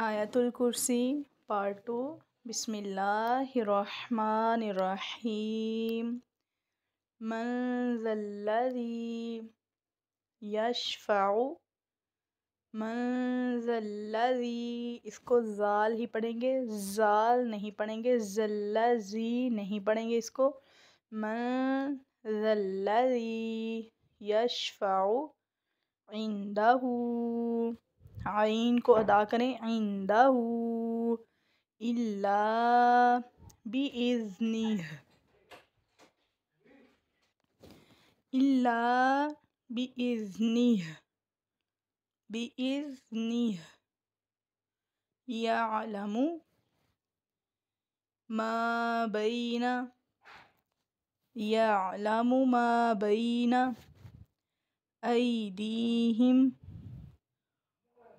آیت الکرسی پارٹ 2۔ بسم اللہ الرحمن الرحیم۔ من ذا الذی یشفع، من ذا الذی، اس کو زال ہی پڑھیں گے، زال نہیں پڑھیں گے، ذلذی نہیں پڑھیں گے اس کو۔ من ذا الذی یشفع عندہ، عین کو ادا کریں، عندہ الا بإذنہ، الا بإذنہ، بإذنہ یعلم ما بین، یعلم ما بین ایدیہم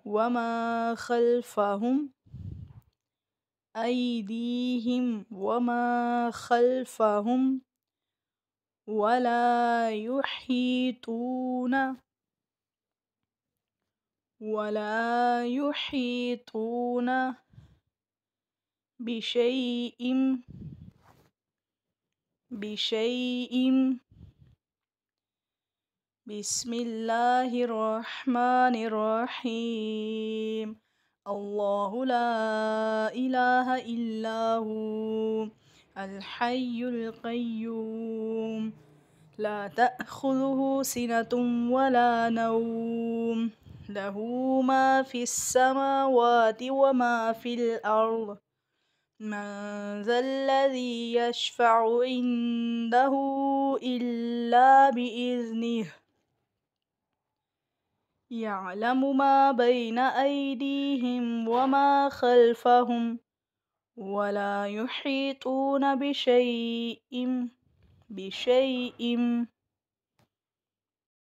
وما خلفہم، ایدیہم وما خلفہم ولا یحیطون، ولا یحیطون بشیء، بشیء بسم اللہ الرحمن الرحیم۔ اللہ لا الہ الا هو الحی القیوم لا تأخذہ سنة ولا نوم لہ ما فی السماوات وما فی الارض من ذا الذی یشفع عندہ الا بإذنہ یعلم ما بین ایدیہم وما خلفہم ولا یحیطون بشیء، بشیء